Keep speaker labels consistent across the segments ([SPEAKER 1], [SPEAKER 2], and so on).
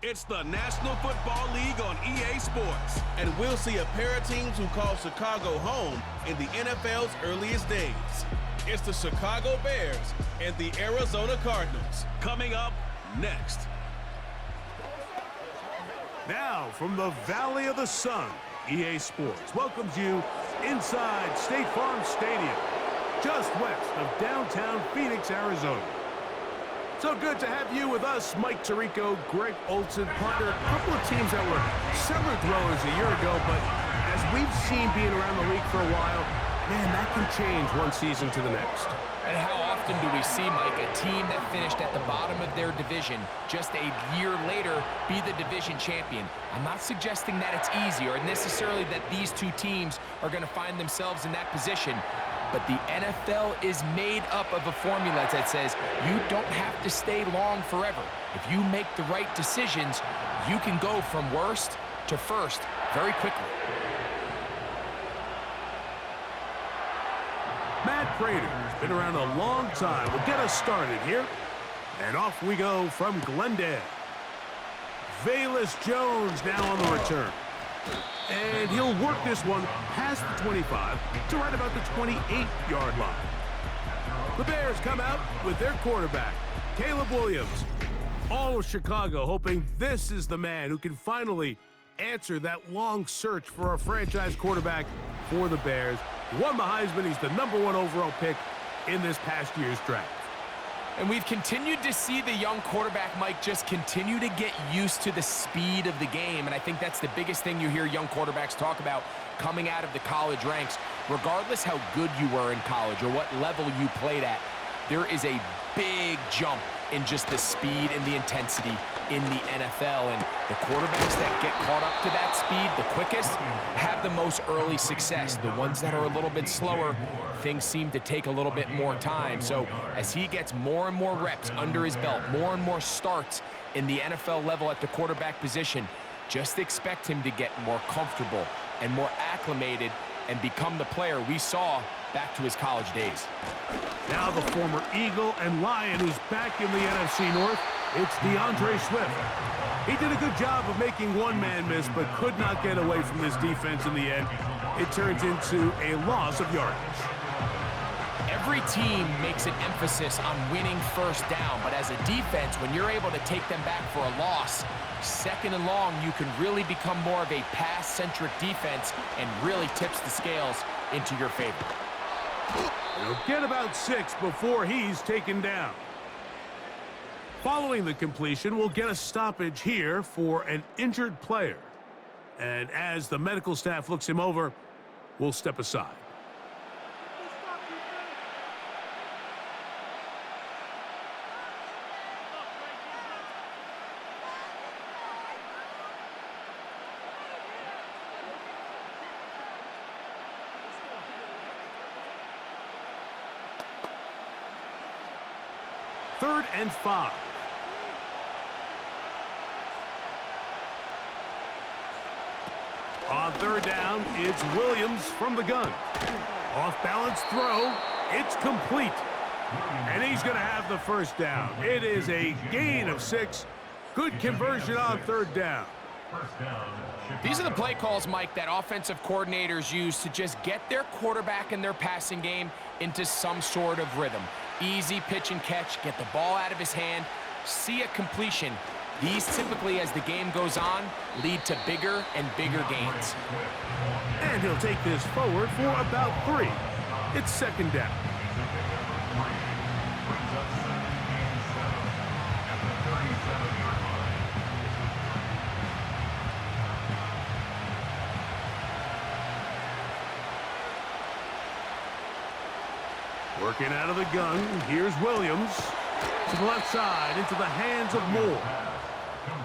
[SPEAKER 1] It's the National Football League on EA Sports. And we'll see a pair of teams who call Chicago home in the NFL's earliest days. It's the Chicago Bears and the Arizona Cardinals. Coming up next.
[SPEAKER 2] Now, from the Valley of the Sun, EA Sports welcomes you inside State Farm Stadium, just west of downtown Phoenix, Arizona. So good to have you with us, Mike Tirico, Greg Olson, partner. A couple of teams that were summer throwers a year ago, but as we've seen being around the league for a while, man, that can change one season to the next.
[SPEAKER 3] And how often do we see, Mike, a team that finished at the bottom of their division just a year later be the division champion? I'm not suggesting that it's easy or necessarily that these two teams are going to find themselves in that position. But the NFL is made up of a formula that says you don't have to stay long forever. If you make the right decisions, you can go from worst to first very quickly.
[SPEAKER 2] Matt Prater has been around a long time. We'll get us started here. And off we go from Glendale. Velus Jones now on the return. And he'll work this one past the 25 to right about the 28-yard line. The Bears come out with their quarterback, Caleb Williams. All of Chicago hoping this is the man who can finally answer that long search for a franchise quarterback for the Bears. He won the Heisman. He's the #1 overall pick in this past year's draft.
[SPEAKER 3] And we've continued to see the young quarterback, Mike, just continue to get used to the speed of the game. And I think that's the biggest thing you hear young quarterbacks talk about coming out of the college ranks. Regardless how good you were in college or what level you played at, there is a big jump in just the speed and the intensity in the NFL. And the quarterbacks that get caught up to that speed the quickest have the most early success. The ones that are a little bit slower, things seem to take a little bit more time. So as he gets more and more reps under his belt, more and more starts in the NFL level at the quarterback position, just expect him to get more comfortable and more acclimated and become the player we saw back to his college days.
[SPEAKER 2] Now the former Eagle and Lion who's back in the NFC North, it's DeAndre Swift. He did a good job of making one man miss, but could not get away from this defense in the end. It turns into a loss of yardage.
[SPEAKER 3] Every team makes an emphasis on winning first down, but as a defense, when you're able to take them back for a loss, second and long, you can really become more of a pass-centric defense and really tips the scales into your favor.
[SPEAKER 2] He'll get about 6 before he's taken down. Following the completion, we'll get a stoppage here for an injured player. And as the medical staff looks him over, we'll step aside. Third and 5. On third down, it's Williams from the gun. Off-balance throw. It's complete. And he's going to have the first down. It is a gain of 6. Good conversion on third down.
[SPEAKER 3] These are the play calls, Mike, that offensive coordinators use to just get their quarterback and their passing game into some sort of rhythm. Easy pitch and catch, get the ball out of his hand, see a completion. These typically, as the game goes on, lead to bigger and bigger gains.
[SPEAKER 2] And he'll take this forward for about 3. It's second down. Working out of the gun, here's Williams. To the left side, into the hands of Moore.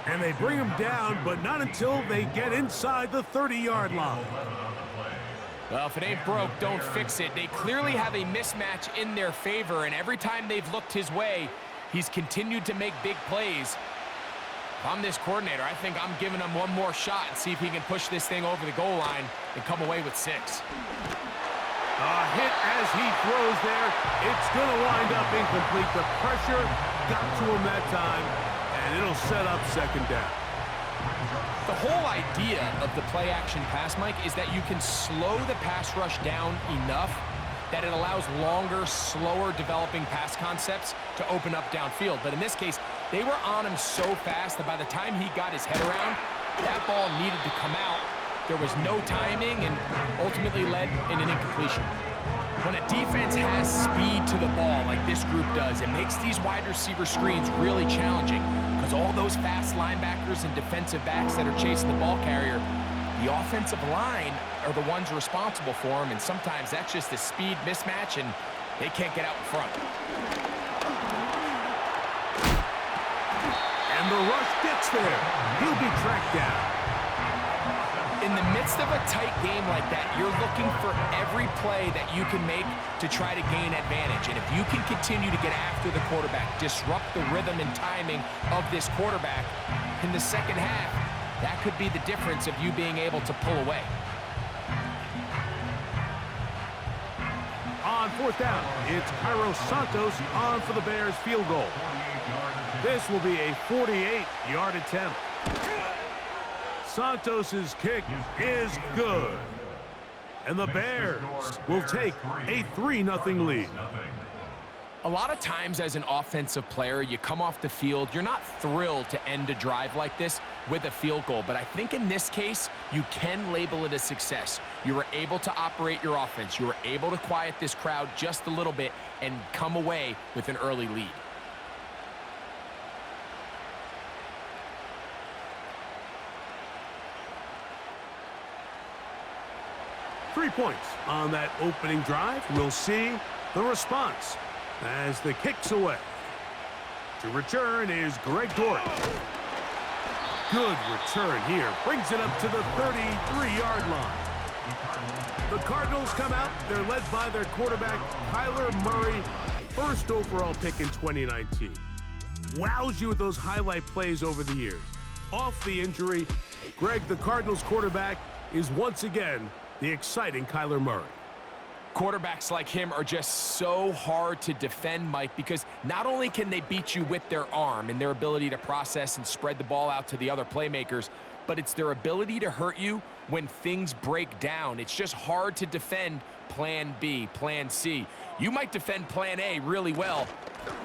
[SPEAKER 2] And they bring him down, but not until they get inside the 30-yard line.
[SPEAKER 3] Well, if it ain't broke, don't fix it. They clearly have a mismatch in their favor, and every time they've looked his way, he's continued to make big plays. If I'm this coordinator, I think I'm giving him one more shot and see if he can push this thing over the goal line and come away with 6.
[SPEAKER 2] A hit as he throws there. It's going to wind up incomplete. The pressure got to him that time, and it'll set up second down.
[SPEAKER 3] The whole idea of the play-action pass, Mike, is that you can slow the pass rush down enough that it allows longer, slower developing pass concepts to open up downfield. But in this case, they were on him so fast that by the time he got his head around, that ball needed to come out. There was no timing and ultimately led in an incompletion. When a defense has speed to the ball like this group does, it makes these wide receiver screens really challenging because all those fast linebackers and defensive backs that are chasing the ball carrier, the offensive line are the ones responsible for them, and sometimes that's just a speed mismatch and they can't get out in front.
[SPEAKER 2] And the rush gets there. He'll be tracked down.
[SPEAKER 3] In the midst of a tight game like that, you're looking for every play that you can make to try to gain advantage. And if you can continue to get after the quarterback, disrupt the rhythm and timing of this quarterback in the second half, that could be the difference of you being able to pull away.
[SPEAKER 2] On fourth down, it's Cairo Santos on for the Bears field goal. This will be a 48-yard attempt. Santos' kick is good. And the Bears will take a 3-0 lead.
[SPEAKER 3] A lot of times as an offensive player, you come off the field, you're not thrilled to end a drive like this with a field goal. But I think in this case, you can label it a success. You were able to operate your offense. You were able to quiet this crowd just a little bit and come away with an early lead.
[SPEAKER 2] Three points on that opening drive. We'll see the response as the kick's away. To return is Greg Gordon. Good return here. Brings it up to the 33-yard line. The Cardinals come out. They're led by their quarterback, Kyler Murray, first overall pick in 2019. Wows you with those highlight plays over the years. Off the injury, Greg, the Cardinals quarterback, is once again the exciting Kyler Murray.
[SPEAKER 3] Quarterbacks like him are just so hard to defend, Mike, because not only can they beat you with their arm and their ability to process and spread the ball out to the other playmakers, but it's their ability to hurt you when things break down. It's just hard to defend plan B, plan C. You might defend plan A really well,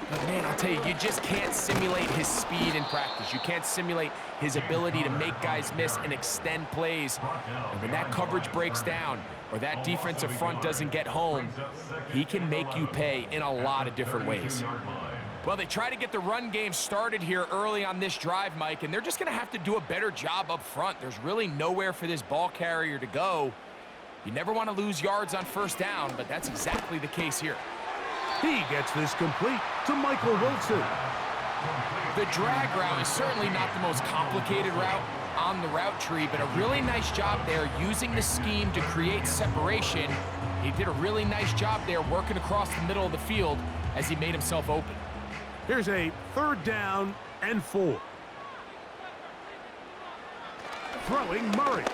[SPEAKER 3] but man, I'll tell you, you just can't simulate his speed in practice. You can't simulate his ability to make guys miss and extend plays. And when that coverage breaks down or that defensive front doesn't get home, he can make you pay in a lot of different ways. Well, they try to get the run game started here early on this drive, Mike, and they're just going to have to do a better job up front. There's really nowhere for this ball carrier to go. You never want to lose yards on first down, but that's exactly the case here.
[SPEAKER 2] He gets this complete to Michael Wilson.
[SPEAKER 3] The drag route is certainly not the most complicated route on the route tree, but a really nice job there using the scheme to create separation. He did a really nice job there working across the middle of the field as he made himself open.
[SPEAKER 2] Here's a 3rd down and 4. Throwing Murray.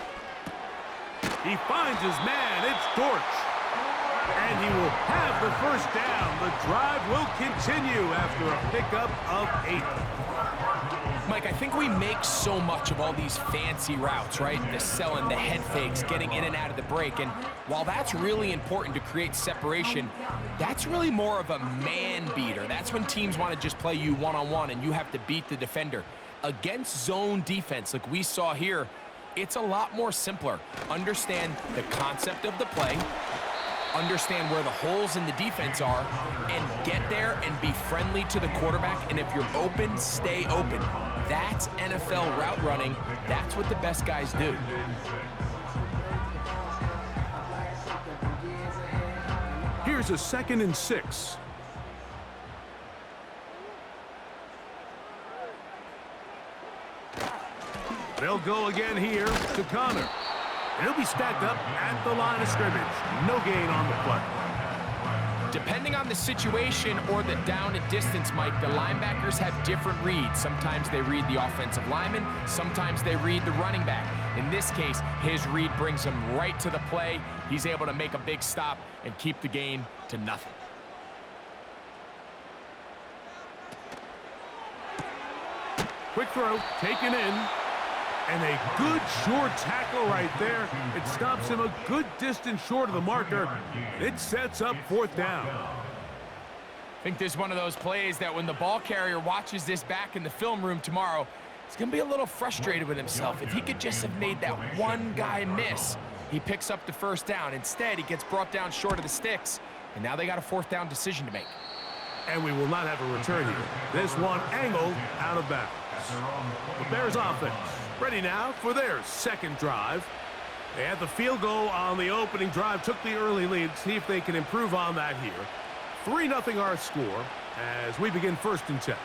[SPEAKER 2] He finds his man. It's Dortch. And he will have the first down. The drive will continue after a pickup of 8.
[SPEAKER 3] Mike, I think we make so much of all these fancy routes, right? The selling, the head fakes, getting in and out of the break. And while that's really important to create separation, that's really more of a man beater. That's when teams want to just play you one-on-one and you have to beat the defender. Against zone defense, like we saw here, it's a lot more simpler. Understand the concept of the play, understand where the holes in the defense are, and get there and be friendly to the quarterback. And if you're open, stay open. That's NFL route running. That's what the best guys do.
[SPEAKER 2] Here's a 2nd and 6. They'll go again here to Connor. And he'll be stacked up at the line of scrimmage. No gain on the play.
[SPEAKER 3] Depending on the situation or the down and distance, Mike, the linebackers have different reads. Sometimes they read the offensive lineman. Sometimes they read the running back. In this case, his read brings him right to the play. He's able to make a big stop and keep the gain to nothing.
[SPEAKER 2] Quick throw, taken in. And a good short tackle right there. It stops him a good distance short of the marker. It sets up 4th down.
[SPEAKER 3] I think this is one of those plays that when the ball carrier watches this back in the film room tomorrow, he's going to be a little frustrated with himself. If he could just have made that one guy miss, he picks up the 1st down. Instead, he gets brought down short of the sticks, and now they got a 4th down decision to make.
[SPEAKER 2] And we will not have a return here. This one angled out of bounds. The Bears offense ready now for their 2nd drive. They had the field goal on the opening drive, took the early lead. See if they can improve on that here. 3-0 our score as we begin 1st and 10.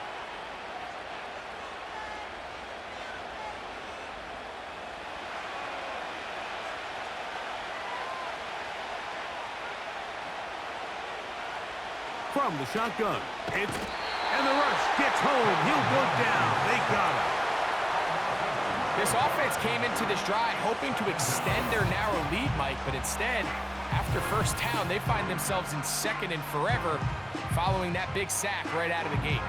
[SPEAKER 2] From the shotgun, and the rush gets home. He'll go down. They got him.
[SPEAKER 3] This offense came into this drive hoping to extend their narrow lead, Mike, but instead, after 1st down, they find themselves in 2nd and forever following that big sack right out of the gate.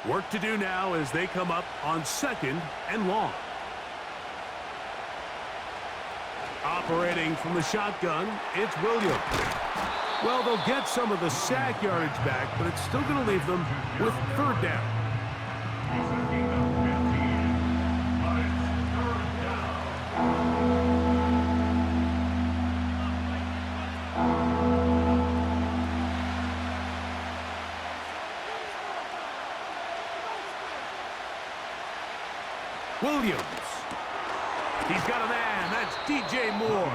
[SPEAKER 2] Work to do now as they come up on 2nd and long. Operating from the shotgun, it's Williams. Well, they'll get some of the sack yardage back, but it's still going to leave them with 3rd down. Williams. He's got a man. That's DJ Moore.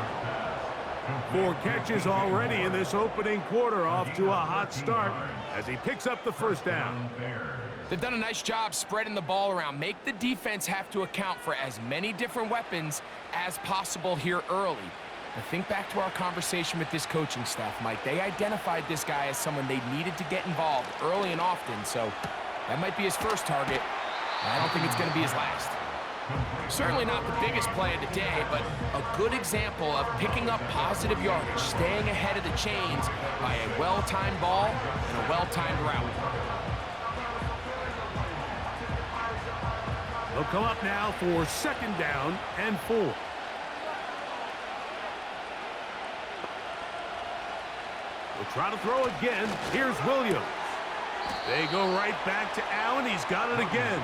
[SPEAKER 2] 4 catches already in this opening quarter, off to a hot start as he picks up the 1st down.
[SPEAKER 3] They've done a nice job spreading the ball around. Make the defense have to account for as many different weapons as possible here early. But think back to our conversation with this coaching staff, Mike. They identified this guy as someone they needed to get involved early and often, so that might be his first target. I don't think it's going to be his last. Certainly not the biggest play of the day, but a good example of picking up positive yardage, staying ahead of the chains by a well-timed ball and a well-timed route.
[SPEAKER 2] They'll come up now for 2nd down and 4. They'll try to throw again. Here's Williams. They go right back to Allen. He's got it again.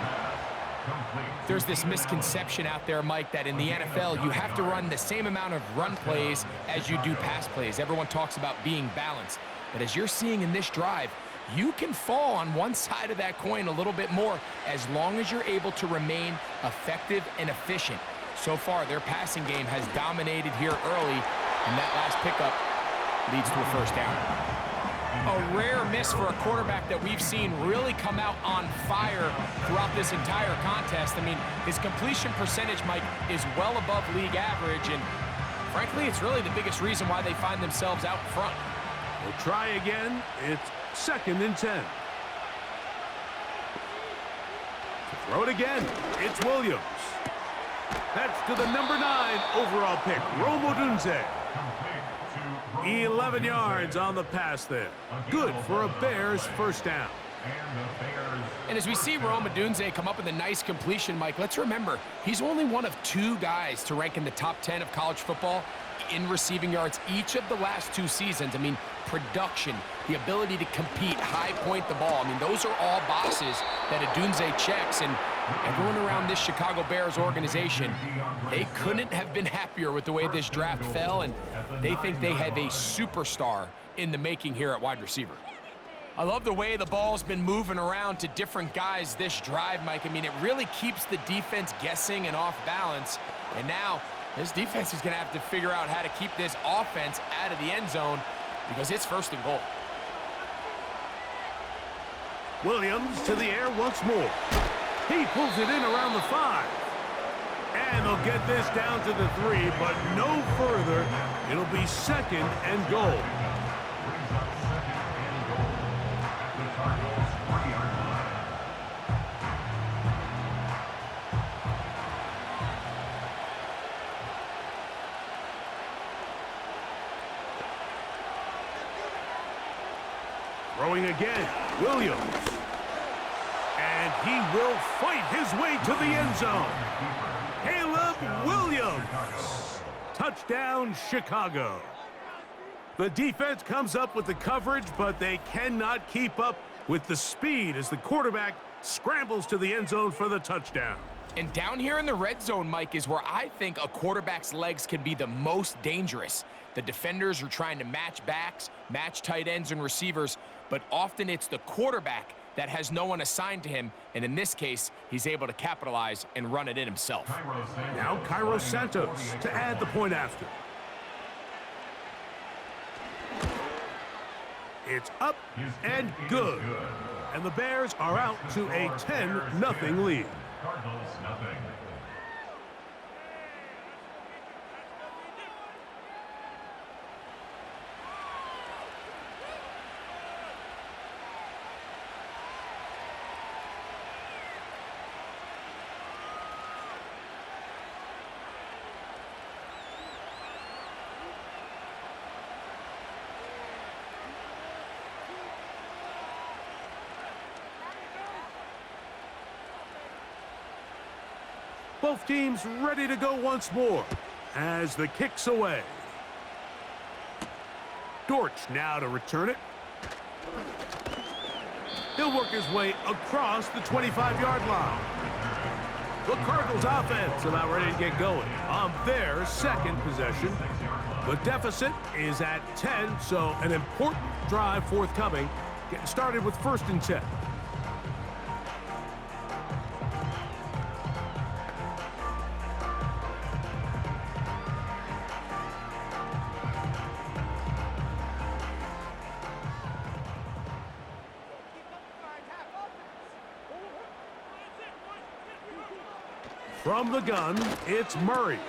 [SPEAKER 3] There's this misconception out there, Mike, that in the NFL you have to run the same amount of run plays as you do pass plays. Everyone talks about being balanced. But as you're seeing in this drive, you can fall on one side of that coin a little bit more as long as you're able to remain effective and efficient. So far, their passing game has dominated here early, and that last pickup leads to a 1st down. A rare miss for a quarterback that we've seen really come out on fire throughout this entire contest. I mean, his completion percentage, Mike, is well above league average, and frankly, it's really the biggest reason why they find themselves out front.
[SPEAKER 2] We'll try again. It's 2nd and 10. Throw it again. It's Williams. That's to the number 9 overall pick, Rome Odunze. 11 yards on the pass there. Good for a Bears 1st down.
[SPEAKER 3] And as we see Rome Odunze come up with a nice completion, Mike, let's remember, he's only one of 2 guys to rank in the top 10 of college football in receiving yards each of the last 2 seasons. I mean, production, the ability to compete, high point the ball. I mean, those are all boxes that Odunze checks, and everyone around this Chicago Bears organization, they couldn't have been happier with the way this draft fell, and they think they have a superstar in the making here at wide receiver. I love the way the ball's been moving around to different guys this drive, Mike. I mean, it really keeps the defense guessing and off balance, and now this defense is going to have to figure out how to keep this offense out of the end zone because it's 1st and goal.
[SPEAKER 2] Williams to the air once more. He pulls it in around the 5. And they'll get this down to the 3, but no further. It'll be 2nd and goal. Throwing again, Williams. And he will fight his way to the end zone. Caleb Williams. Touchdown, Chicago. The defense comes up with the coverage, but they cannot keep up with the speed as the quarterback scrambles to the end zone for the touchdown.
[SPEAKER 3] And down here in the red zone, Mike, is where I think a quarterback's legs can be the most dangerous. The defenders are trying to match backs, match tight ends and receivers, but often it's the quarterback that has no one assigned to him, and in this case, he's able to capitalize and run it in himself.
[SPEAKER 2] Now Cairo Santos to add the point after. It's up and good. And the Bears are out to a 10-0 lead.
[SPEAKER 4] Cardinals, nothing.
[SPEAKER 2] Both teams ready to go once more as the kick's away. Dortch now to return it. He'll work his way across the 25-yard line. The Cardinals offense about ready to get going on their second possession. The deficit is at 10, so an important drive forthcoming. Getting started with 1st and 10. From the gun, it's Murray.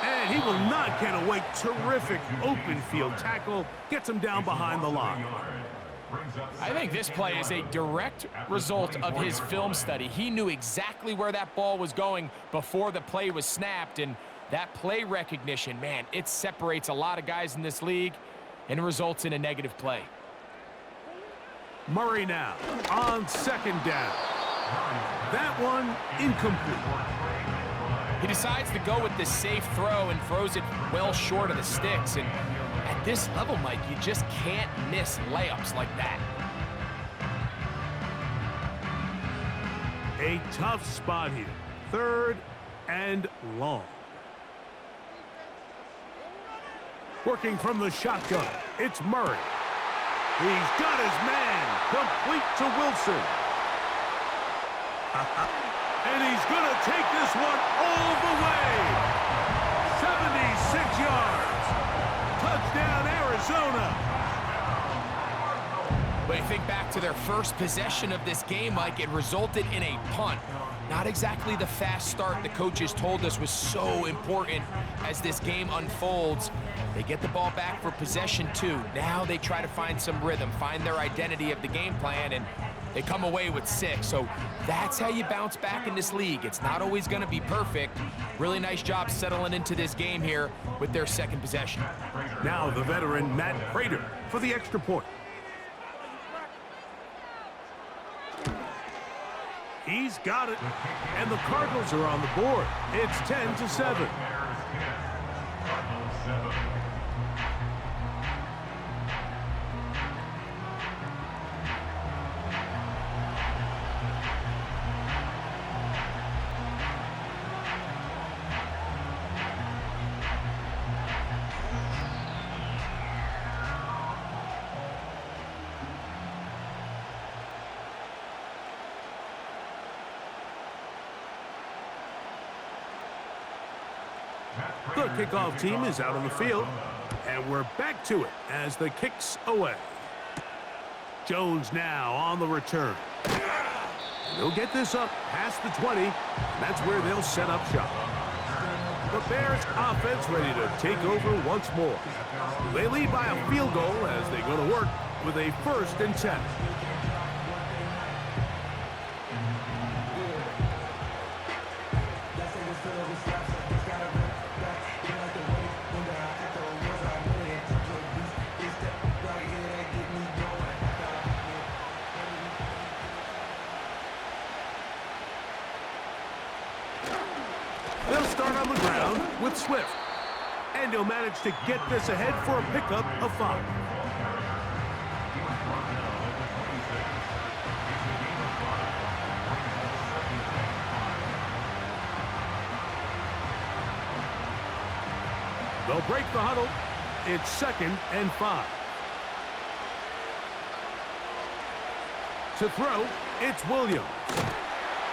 [SPEAKER 2] And he will not get away. Terrific open field tackle. Gets him down behind the line.
[SPEAKER 3] I think this play is a direct result of his film study. He knew exactly where that ball was going before the play was snapped, and that play recognition, man, it separates a lot of guys in this league and results in a negative play.
[SPEAKER 2] Murray now on 2nd down. That one incomplete.
[SPEAKER 3] He decides to go with this safe throw and throws it well short of the sticks. And at this level, Mike, you just can't miss layups like that.
[SPEAKER 2] A tough spot here. 3rd and long. Working from the shotgun, it's Murray. He's got his man, complete to Wilson. And he's going to take this one all the way. 76 yards. Touchdown, Arizona.
[SPEAKER 3] But you think back to their first possession of this game, Mike, it resulted in a punt. Not exactly the fast start the coaches told us was so important as this game unfolds. They get the ball back for possession 2. Now they try to find some rhythm, find their identity of the game plan, and they come away with 6. So that's how you bounce back in this league. It's not always going to be perfect. Really nice job settling into this game here with their second possession.
[SPEAKER 2] Now the veteran Matt Prater for the extra point. He's got it. And the Cardinals are on the board. It's 10-7. The kickoff team is out on the field, and we're back to it as the kick's away. Jones now on the return. They'll get this up past the 20, and that's where they'll set up shop. The Bears offense ready to take over once more. They lead by a field goal as they go to work with a 1st and 10. ground with Swift. And he'll manage to get this ahead for a pickup of 5. They'll break the huddle. It's 2nd and 5. To throw, it's Williams.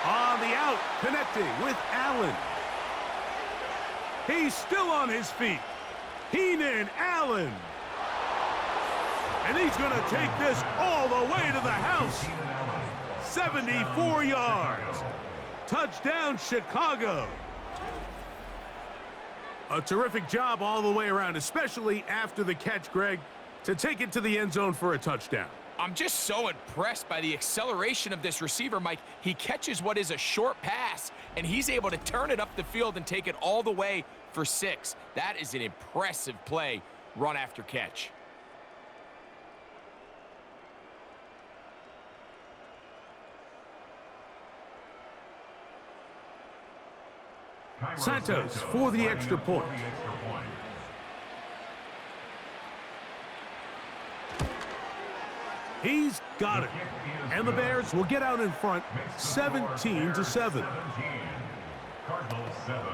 [SPEAKER 2] On the out, connecting with Allen. He's still on his feet. Keenan Allen. And he's going to take this all the way to the house. 74 yards. Touchdown, Chicago. A terrific job all the way around, especially after the catch, Greg, to take it to the end zone for a touchdown.
[SPEAKER 3] I'm just so impressed by the acceleration of this receiver, Mike. He catches what is a short pass, and he's able to turn it up the field and take it all the way for 6. That is an impressive play, run after catch.
[SPEAKER 2] Santos for the extra point. He's got it. And the Bears will get out in front 17-7.
[SPEAKER 4] Cardinals 7.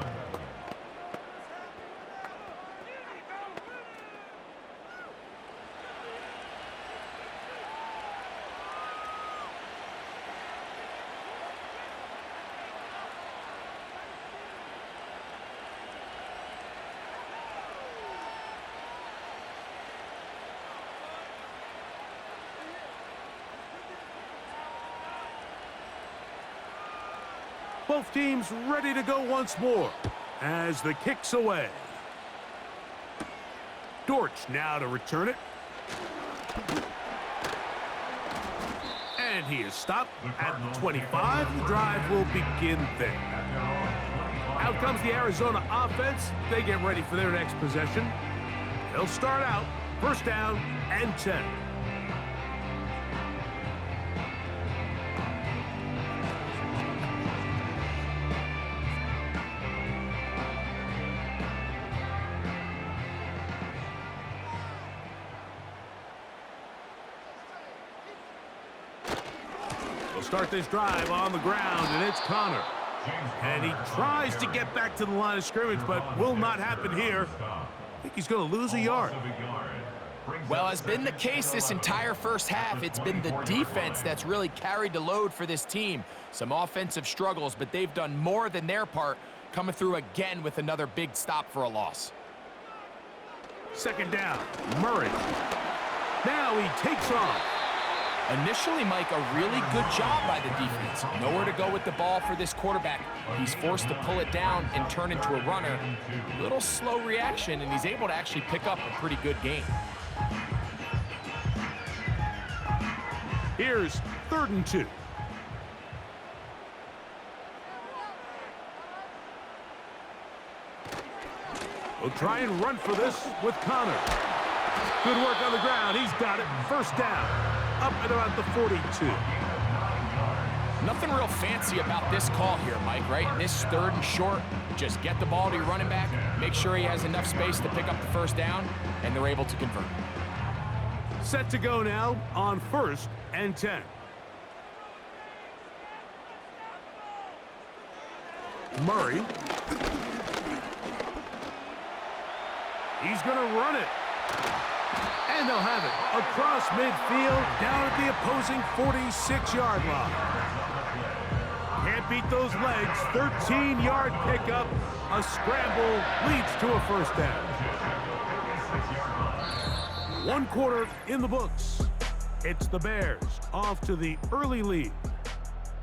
[SPEAKER 2] Both teams ready to go once more as the kick's away. Dortch now to return it. And he is stopped at the 25. The drive will begin there. Out comes the Arizona offense. They get ready for their next possession. They'll start out 1st down and 10. Start this drive on the ground, and it's Connor. And he tries to get back to the line of scrimmage, but will not happen here. I think he's going to lose a yard.
[SPEAKER 3] Well, has been the case this entire first half. It's been the defense that's really carried the load for this team. Some offensive struggles, but they've done more than their part, coming through again with another big stop for a loss.
[SPEAKER 2] 2nd down, Murray. Now he takes off.
[SPEAKER 3] Initially, Mike, a really good job by the defense. Nowhere to go with the ball for this quarterback. He's forced to pull it down and turn into a runner. Little slow reaction, and he's able to actually pick up a pretty good gain.
[SPEAKER 2] Here's 3rd and 2. We'll try and run for this with Connor. Good work on the ground. He's got it. 1st down. Up at about the 42.
[SPEAKER 3] Nothing real fancy about this call here, Mike, right? In this 3rd and short, just get the ball to your running back, make sure he has enough space to pick up the 1st down, and they're able to convert.
[SPEAKER 2] Set to go now on 1st and 10. Murray. He's going to run it. And they'll have it across midfield, down at the opposing 46-yard line. Can't beat those legs. 13-yard pickup. A scramble leads to a 1st down. 1 quarter in the books. It's the Bears off to the early lead.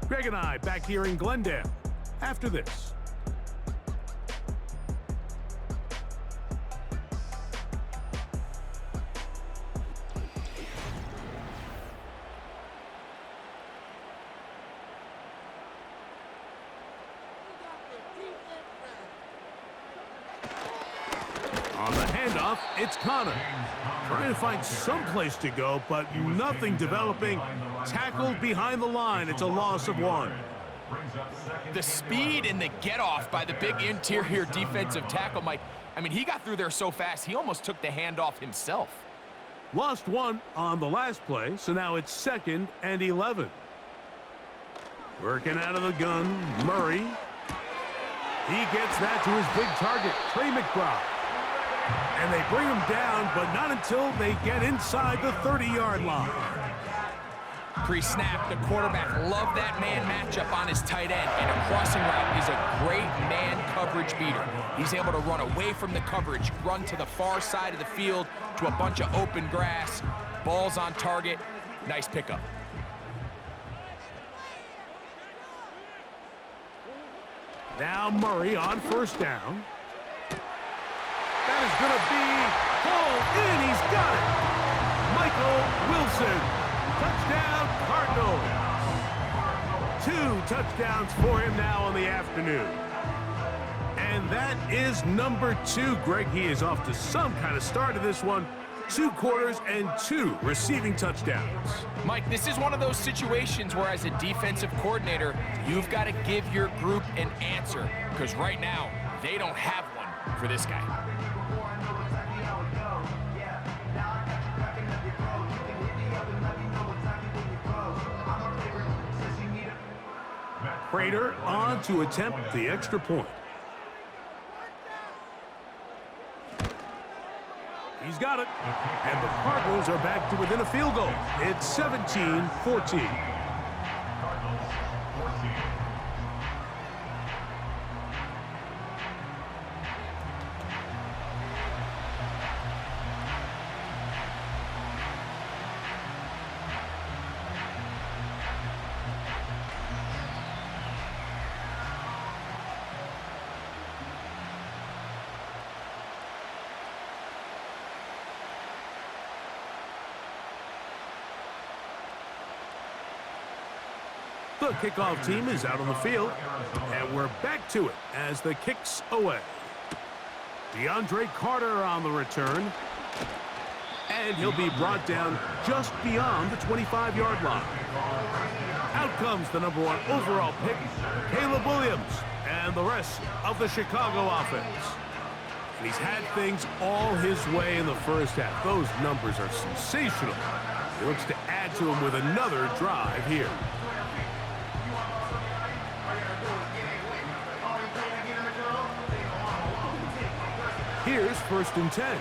[SPEAKER 2] Greg and I back here in Glendale after this. On the handoff, it's Connor. Trying to find some place to go, but nothing developing. Tackled behind the line. It's a loss of 1.
[SPEAKER 4] brings up second.
[SPEAKER 3] The speed and the get-off by the big interior defensive tackle, Mike. I mean, he got through there so fast, he almost took the handoff himself.
[SPEAKER 2] Lost one on the last play, so now it's 2nd and 11. Working out of the gun, Murray. He gets that to his big target, Trey McBride. And they bring him down, but not until they get inside the 30-yard line.
[SPEAKER 3] Pre-snap, the quarterback loved that man matchup on his tight end, and a crossing route is a great man coverage beater. He's able to run away from the coverage, run to the far side of the field to a bunch of open grass. Ball's on target. Nice pickup.
[SPEAKER 2] Now Murray on 1st down. That is going to be pulled in. He's got it. Michael Wilson. Touchdown, Cardinals. 2 touchdowns for him now on the afternoon. And that is number 2. Greg, he is off to some kind of start of this one. 2 quarters and 2 receiving touchdowns.
[SPEAKER 3] Mike, this is one of those situations where as a defensive coordinator, you've got to give your group an answer, because right now, they don't have one for this guy.
[SPEAKER 2] Prater on to attempt the extra point. He's got it. And the Cardinals are back to within a field goal. It's 17-14.
[SPEAKER 4] Cardinals 14.
[SPEAKER 2] The kickoff team is out on the field, and we're back to it as the kick's away. DeAndre Carter on the return, and he'll be brought down just beyond the 25-yard line. Out comes the number 1 overall pick, Caleb Williams, and the rest of the Chicago offense. And he's had things all his way in the first half. Those numbers are sensational. He looks to add to them with another drive here. Here's 1st and 10.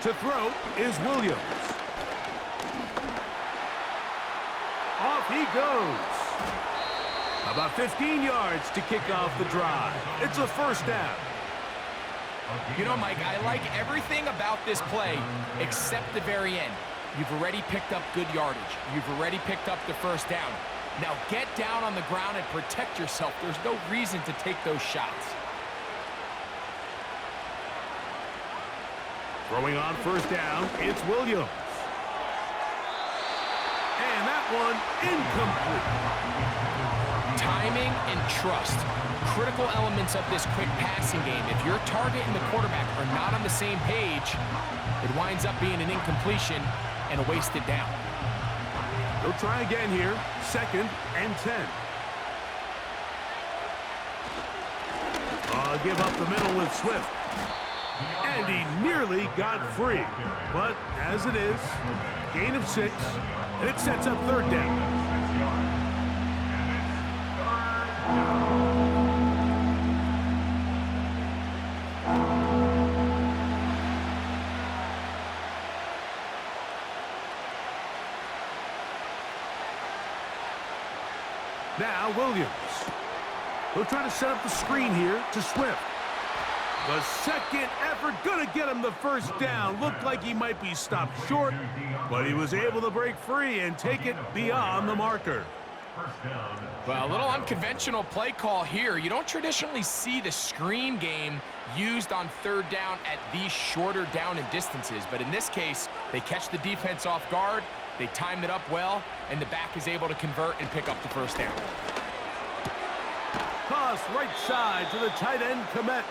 [SPEAKER 2] To throw is Williams. Off he goes. About 15 yards to kick off the drive. It's a 1st down.
[SPEAKER 3] You know, Mike, I like everything about this play except the very end. You've already picked up good yardage. You've already picked up the 1st down. Now get down on the ground and protect yourself. There's no reason to take those shots.
[SPEAKER 2] Throwing on 1st down, it's Williams. And that one incomplete.
[SPEAKER 3] Timing and trust, critical elements of this quick passing game. If your target and the quarterback are not on the same page, it winds up being an incompletion and a wasted down.
[SPEAKER 2] He'll try again here, 2nd and 10. Give up the middle with Swift. And he nearly got free. But as it is, gain of 6, and it sets up 3rd down. Now Williams. He'll try to set up the screen here to Swift. The second effort gonna get him the 1st down. Looked like he might be stopped short, but he was able to break free and take it beyond the marker.
[SPEAKER 3] Well, a little unconventional play call here. You don't traditionally see the screen game used on 3rd down at these shorter down and distances, but in this case, they catch the defense off guard, they time it up well, and the back is able to convert and pick up the 1st down.
[SPEAKER 2] Toss right side to the tight end, Komet.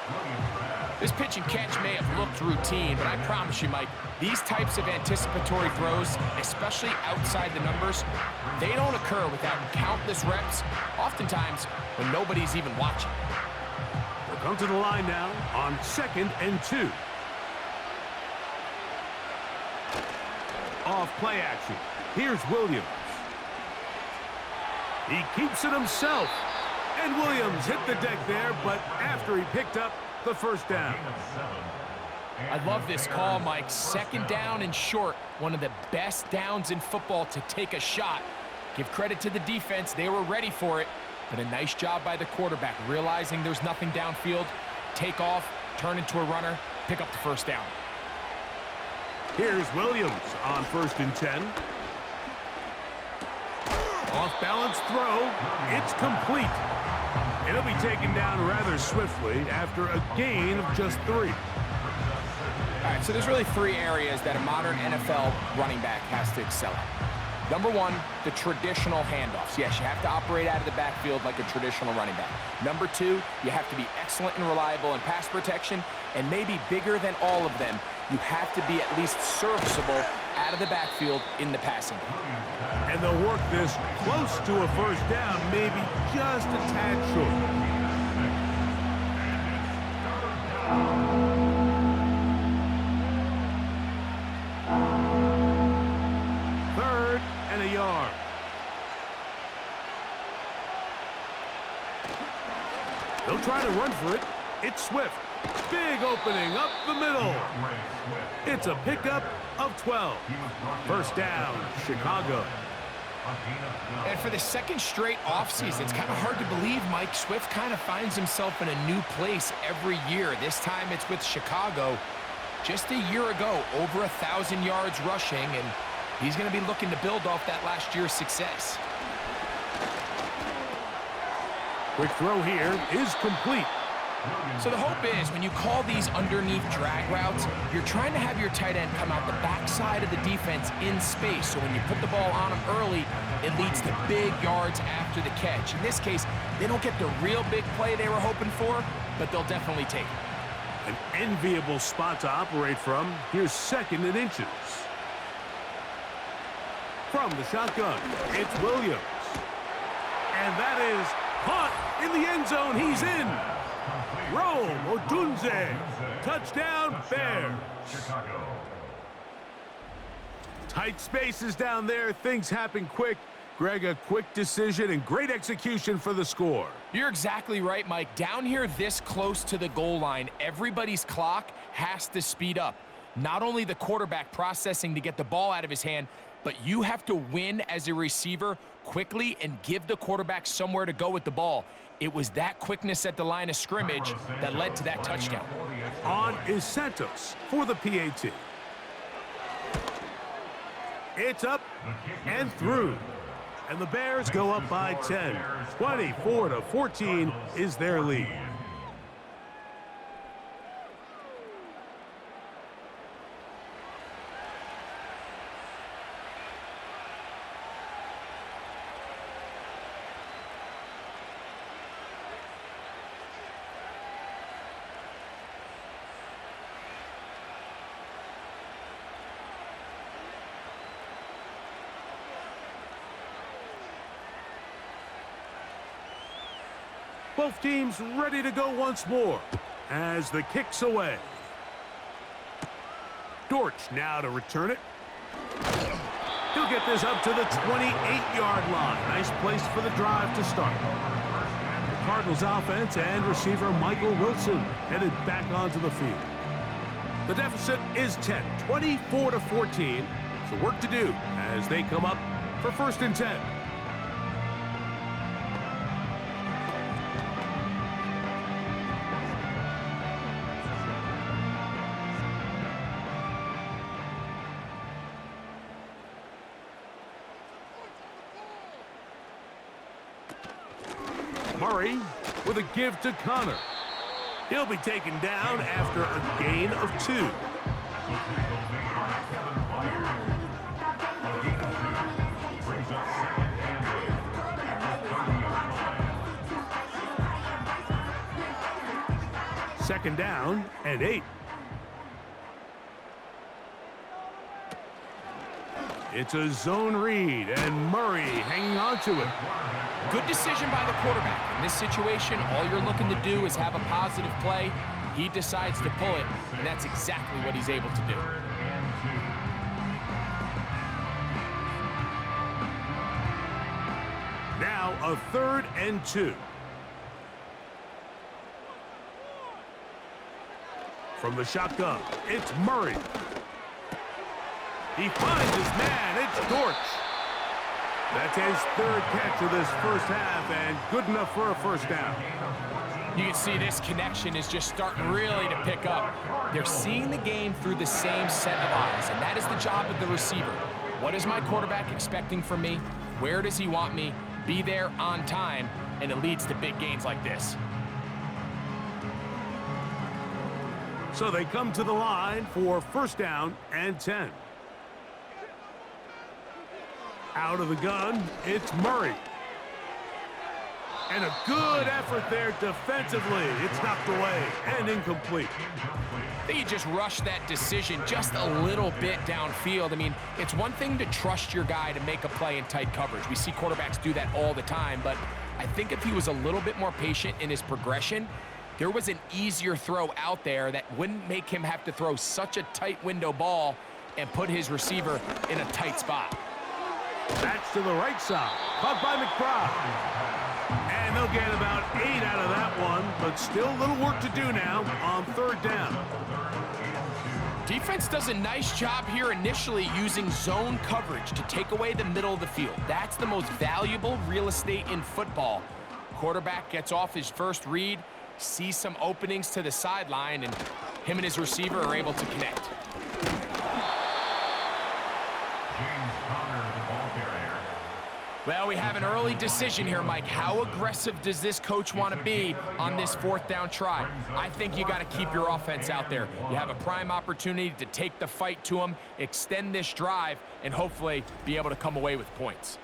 [SPEAKER 3] This pitch and catch may have looked routine, but I promise you, Mike, these types of anticipatory throws, especially outside the numbers, they don't occur without countless reps, oftentimes when nobody's even watching.
[SPEAKER 2] We'll come to the line now on 2nd and 2. Off play action. Here's Williams. He keeps it himself. And Williams hit the deck there, but after he picked up the first down.
[SPEAKER 3] I love this call, Mike. 2nd down and short. One of the best downs in football to take a shot. Give credit to the defense. They were ready for it. But a nice job by the quarterback, realizing there's nothing downfield. Take off, turn into a runner, pick up the first down.
[SPEAKER 2] Here's Williams on 1st and 10. Off-balance throw. It's complete. It'll be taken down rather swiftly after a gain of just 3.
[SPEAKER 3] All right, so there's really 3 areas that a modern NFL running back has to excel at. Number 1, the traditional handoffs. Yes, you have to operate out of the backfield like a traditional running back. Number 2, you have to be excellent and reliable in pass protection, and maybe bigger than all of them, you have to be at least serviceable out of the backfield in the passing game.
[SPEAKER 2] And they'll work this close to a first down, maybe just a tad short. 3rd and a yard. They'll try to run for it. It's Swift. Big opening up the middle. It's a pickup of 12. First down, Chicago.
[SPEAKER 3] And for the 2nd straight offseason, it's kind of hard to believe Mike Swift kind of finds himself in a new place every year. This time it's with Chicago. Just a year ago, over 1,000 yards rushing, and he's going to be looking to build off that last year's success.
[SPEAKER 2] Quick throw here is complete.
[SPEAKER 3] So the hope is when you call these underneath drag routes, you're trying to have your tight end come out the backside of the defense in space. So when you put the ball on him early, it leads to big yards after the catch. In this case, they don't get the real big play they were hoping for, but they'll definitely take it.
[SPEAKER 2] An enviable spot to operate from. Here's 2nd and inches. From the shotgun, it's Williams. And that is caught in the end zone. He's in. Rome Odunze. Touchdown, Bears. Tight spaces down there. Things happen quick. Greg, a quick decision and great execution for the score.
[SPEAKER 3] You're exactly right, Mike. Down here this close to the goal line, everybody's clock has to speed up. Not only the quarterback processing to get the ball out of his hand, but you have to win as a receiver quickly and give the quarterback somewhere to go with the ball. It was that quickness at the line of scrimmage that led to that touchdown.
[SPEAKER 2] On is Santos for the PAT. It's up and through. And the Bears go up by 10. 24-14 is their lead. Both teams ready to go once more as the kick's away. Dortch now to return it. He'll get this up to the 28-yard line. Nice place for the drive to start. The Cardinals offense and receiver Michael Wilson headed back onto the field. The deficit is 10, 24-14. So work to do as they come up for 1st and 10. Murray with a give to Connor. He'll be taken down after a gain of 2. 2nd down and 8. It's a zone read, and Murray hanging on to it.
[SPEAKER 3] Good decision by the quarterback. In this situation, all you're looking to do is have a positive play. He decides to pull it, and that's exactly what he's able to do.
[SPEAKER 2] Now a 3rd and 2. From the shotgun, it's Murray. He finds his man. It's Dortch. That's his 3rd catch of this first half, and good enough for a first down.
[SPEAKER 3] You can see this connection is just starting really to pick up. They're seeing the game through the same set of eyes, and that is the job of the receiver. What is my quarterback expecting from me? Where does he want me? Be there on time, and it leads to big gains like this.
[SPEAKER 2] So they come to the line for 1st down and 10. Out of the gun, it's Murray. And a good effort there defensively. It's knocked away and incomplete.
[SPEAKER 3] I think he just rushed that decision just a little bit downfield. I mean, it's one thing to trust your guy to make a play in tight coverage. We see quarterbacks do that all the time, but I think if he was a little bit more patient in his progression, there was an easier throw out there that wouldn't make him have to throw such a tight window ball and put his receiver in a tight spot.
[SPEAKER 2] That's to the right side. Caught by McBride. And they'll get about 8 out of that one, but still a little work to do now on 3rd down.
[SPEAKER 3] Defense does a nice job here initially using zone coverage to take away the middle of the field. That's the most valuable real estate in football. Quarterback gets off his first read, sees some openings to the sideline, and him and his receiver are able to connect. Well, we have an early decision here, Mike. How aggressive does this coach want to be on this 4th down try? I think you got to keep your offense out there. You have a prime opportunity to take the fight to them, extend this drive, and hopefully be able to come away with points.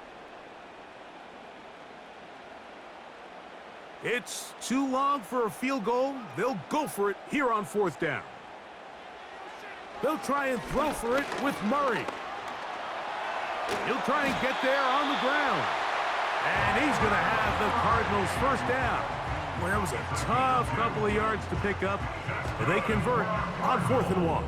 [SPEAKER 2] It's too long for a field goal. They'll go for it here on 4th down. They'll try and throw for it with Murray. He'll try and get there on the ground. And he's going to have the Cardinals' 1st down. Well, that was a tough couple of yards to pick up. But they convert on 4th and 1.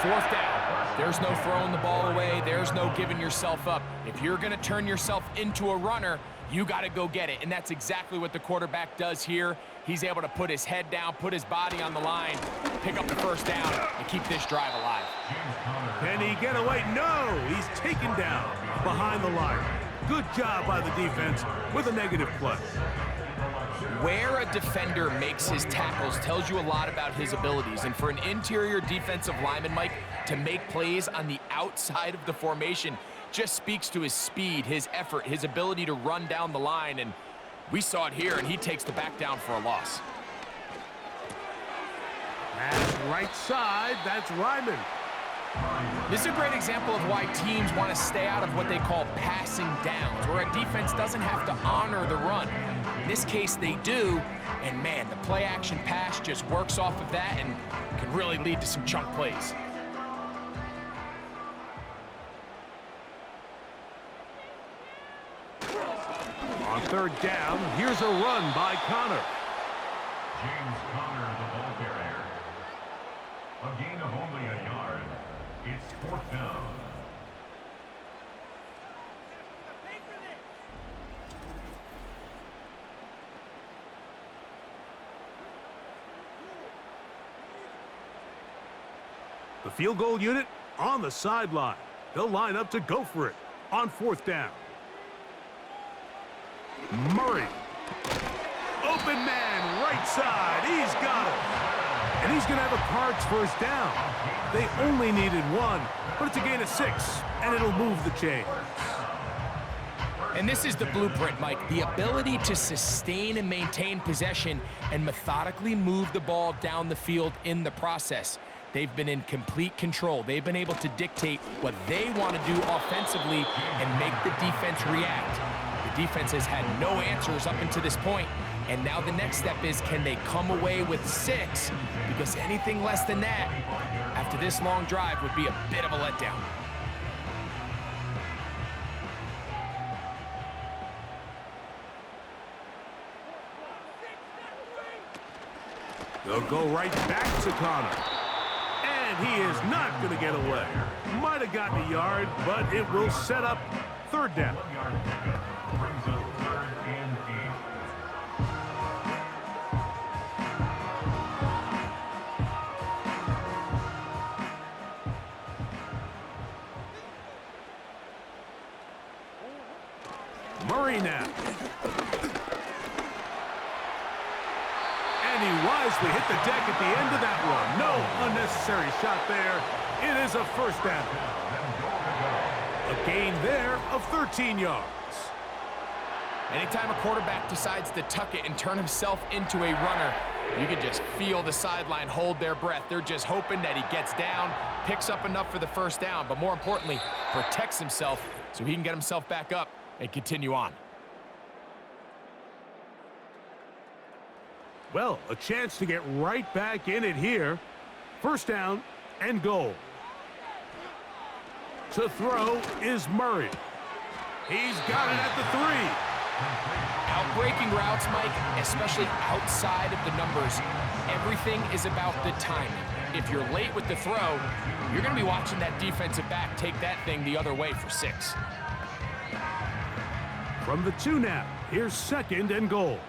[SPEAKER 3] 4th down. There's no throwing the ball away. There's no giving yourself up. If you're going to turn yourself into a runner, you got to go get it. And that's exactly what the quarterback does here. He's able to put his head down, put his body on the line, pick up the 1st down, and keep this drive alive.
[SPEAKER 2] Can he get away? No! He's taken down behind the line. Good job by the defense with a negative play.
[SPEAKER 3] Where a defender makes his tackles tells you a lot about his abilities. And for an interior defensive lineman, Mike, to make plays on the outside of the formation just speaks to his speed, his effort, his ability to run down the line. And we saw it here, and he takes the back down for a loss.
[SPEAKER 2] And right side, that's Ryman.
[SPEAKER 3] This is a great example of why teams want to stay out of what they call passing downs, where a defense doesn't have to honor the run. In this case, they do, and man, the play-action pass just works off of that and can really lead to some chunk plays.
[SPEAKER 2] On 3rd down, here's a run by Connor.
[SPEAKER 4] James Conner, the ball carrier. A gain of only a yard. It's 4th down.
[SPEAKER 2] The field goal unit on the sideline. They'll line up to go for it on 4th down. Murray. Open man, right side. He's got it. And he's going to have a Cards 1st down. They only needed 1, but it's a gain of 6, and it'll move the chains.
[SPEAKER 3] And this is the blueprint, Mike. The ability to sustain and maintain possession and methodically move the ball down the field in the process. They've been in complete control. They've been able to dictate what they want to do offensively and make the defense react. The defense has had no answers up until this point, And now the next step is, can they come away with 6? Because anything less than that, after this long drive, would be a bit of a letdown.
[SPEAKER 2] They'll go right back to Connor. And he is not going to get away. Might have gotten a yard, but it will set up 3rd down.
[SPEAKER 4] Brings up 3rd and 8.
[SPEAKER 2] Murray now. And he wisely hit the deck at the end of that one. No unnecessary shot there. It is a 1st down. A gain there of 13 yards.
[SPEAKER 3] Anytime a quarterback decides to tuck it and turn himself into a runner, you can just feel the sideline hold their breath. They're just hoping that he gets down, picks up enough for the 1st down, but more importantly, protects himself so he can get himself back up and continue on.
[SPEAKER 2] Well, a chance to get right back in it here. 1st down and goal. To throw is Murray. He's got it at the 3.
[SPEAKER 3] Outbreaking routes, Mike, especially outside of the numbers, everything is about the timing. If you're late with the throw, you're going to be watching that defensive back take that thing the other way for 6.
[SPEAKER 2] From the 2 now, here's 2nd and goal.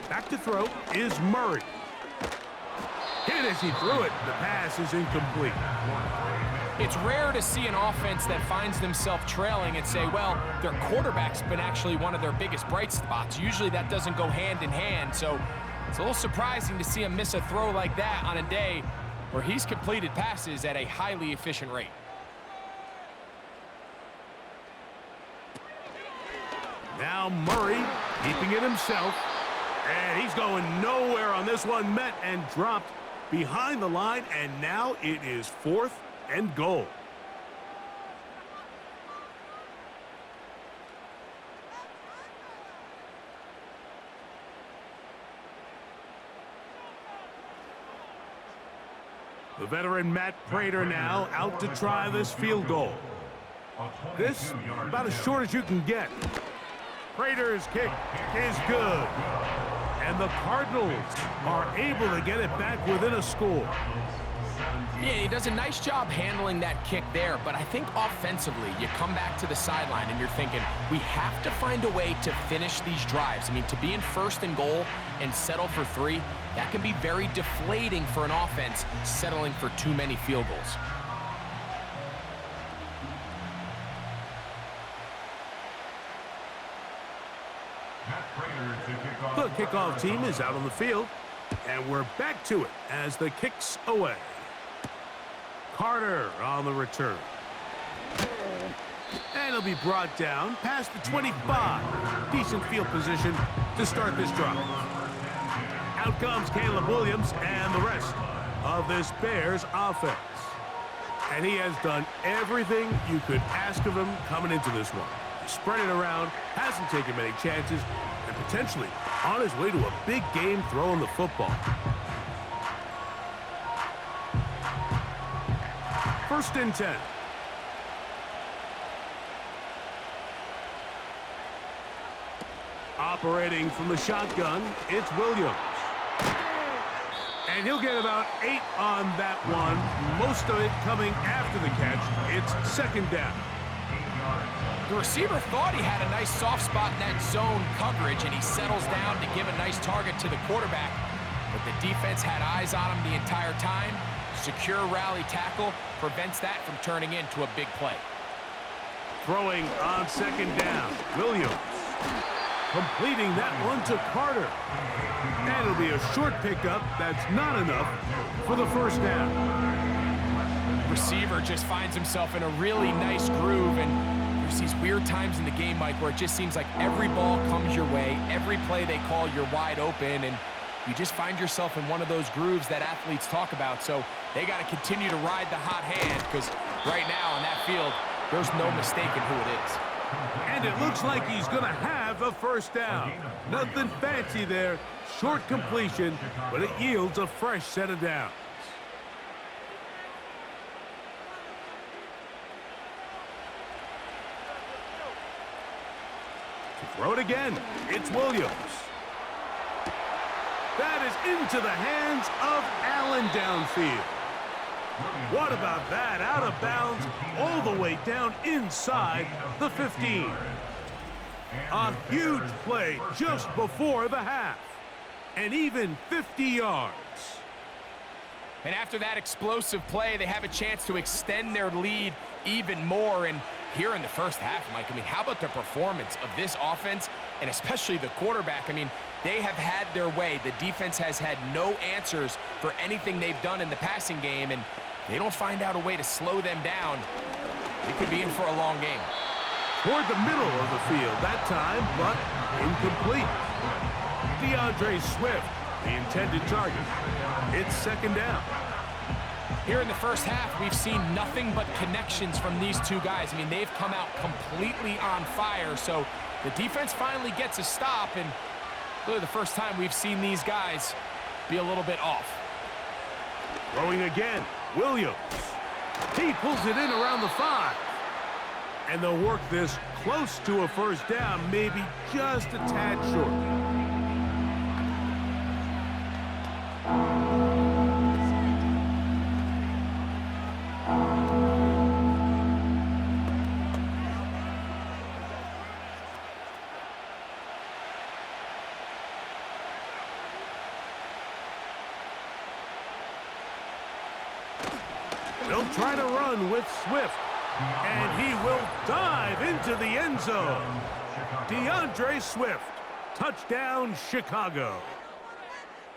[SPEAKER 2] Back to throw is Murray. Hit as he threw it. The pass is incomplete.
[SPEAKER 3] It's rare to see an offense that finds themselves trailing and say, well, their quarterback's been actually one of their biggest bright spots. Usually that doesn't go hand in hand, so it's a little surprising to see him miss a throw like that on a day where he's completed passes at a highly efficient rate.
[SPEAKER 2] Now Murray keeping it himself. And he's going nowhere on this one. Met and dropped behind the line. And now it is 4th and goal. The veteran Matt Prater now out to try this field goal. This about as short as you can get. Prater's kick is good. And the Cardinals are able to get it back within a score.
[SPEAKER 3] Yeah, he does a nice job handling that kick there, but I think offensively, you come back to the sideline and you're thinking, we have to find a way to finish these drives. I mean, to be in 1st and goal and settle for 3, that can be very deflating for an offense settling for too many field goals.
[SPEAKER 2] The kickoff team is out on the field, and we're back to it as the kick's away. Carter on the return. And he'll be brought down past the 25. Decent field position to start this drive. Out comes Caleb Williams and the rest of this Bears offense. And he has done everything you could ask of him coming into this one. Spread it around, hasn't taken many chances, and potentially on his way to a big game throwing the football. 1st and 10. Operating from the shotgun, it's Williams. And he'll get about 8 on that one, most of it coming after the catch. It's 2nd down.
[SPEAKER 3] The receiver thought he had a nice soft spot in that zone coverage, and he settles down to give a nice target to the quarterback. But the defense had eyes on him the entire time. Secure rally tackle prevents that from turning into a big play.
[SPEAKER 2] Throwing on 2nd down, Williams. Completing that one to Carter. And it'll be a short pickup. That's not enough for the 1st down.
[SPEAKER 3] Receiver just finds himself in a really nice groove, and there's these weird times in the game, Mike, where it just seems like every ball comes your way, every play they call, you're wide open, and you just find yourself in one of those grooves that athletes talk about. So they got to continue to ride the hot hand, because right now on that field, there's no mistaking who it is.
[SPEAKER 2] And it looks like he's going to have a first down. Nothing fancy there. Short completion, but it yields a fresh set of downs. To throw it again, it's Williams. That is into the hands of Allen downfield. What about that? Out of bounds, all the way down inside the 15. A huge play just before the half. And even 50 yards.
[SPEAKER 3] And after that explosive play, they have a chance to extend their lead even more. And here in the first half, Mike, I mean, how about the performance of this offense, and especially the quarterback? I mean, they have had their way. The defense has had no answers for anything they've done in the passing game, and they don't find out a way to slow them down. They could be in for a long game.
[SPEAKER 2] Toward the middle of the field that time, but incomplete. DeAndre Swift, the intended target. It's second down.
[SPEAKER 3] Here in the first half, we've seen nothing but connections from these two guys. I mean, they've come out completely on fire, so the defense finally gets a stop, and really the first time we've seen these guys be a little bit off.
[SPEAKER 2] Throwing again, Williams. He pulls it in around the 5. And they'll work this close to a first down, maybe just a tad short. They'll try to run with Swift, and he will dive into the end zone. DeAndre Swift, touchdown Chicago.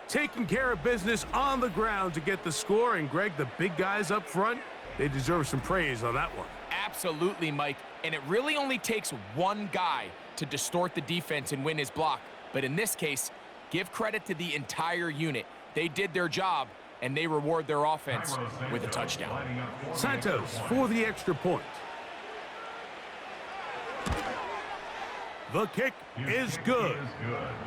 [SPEAKER 2] Taking care of business on the ground to get the score, and Greg, the big guys up front, they deserve some praise on that one.
[SPEAKER 3] Absolutely, Mike, and it really only takes one guy to distort the defense and win his block. But in this case, give credit to the entire unit. They did their job, and they reward their offense with a touchdown.
[SPEAKER 2] Santos for the extra point. The kick is good.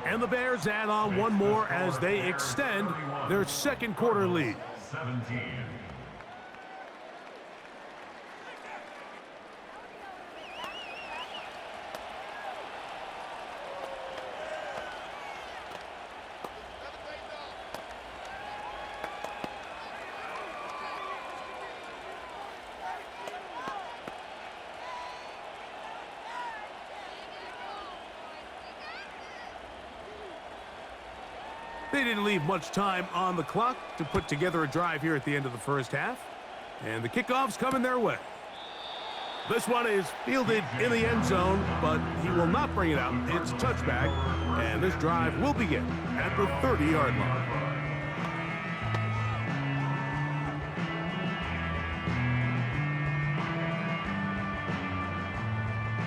[SPEAKER 2] And the Bears add on one more as they extend their second quarter lead.
[SPEAKER 4] 17.
[SPEAKER 2] They didn't leave much time on the clock to put together a drive here at the end of the first half. And the kickoff's coming their way. This one is fielded in the end zone, but he will not bring it out. It's a touchback, and this drive will begin at the 30-yard line.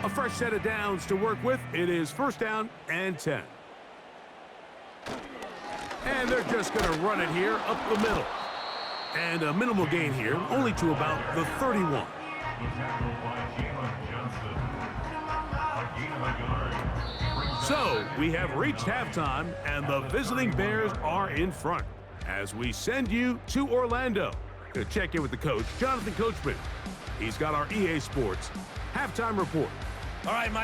[SPEAKER 2] A fresh set of downs to work with. It is first down and 10. And they're just going to run it here up the middle. And a minimal gain here, only to about the 31. So, we have reached halftime, and the visiting Bears are in front. As we send you to Orlando to check in with the coach, Jonathan Coachman. He's got our EA Sports halftime report.
[SPEAKER 5] All right, Mike.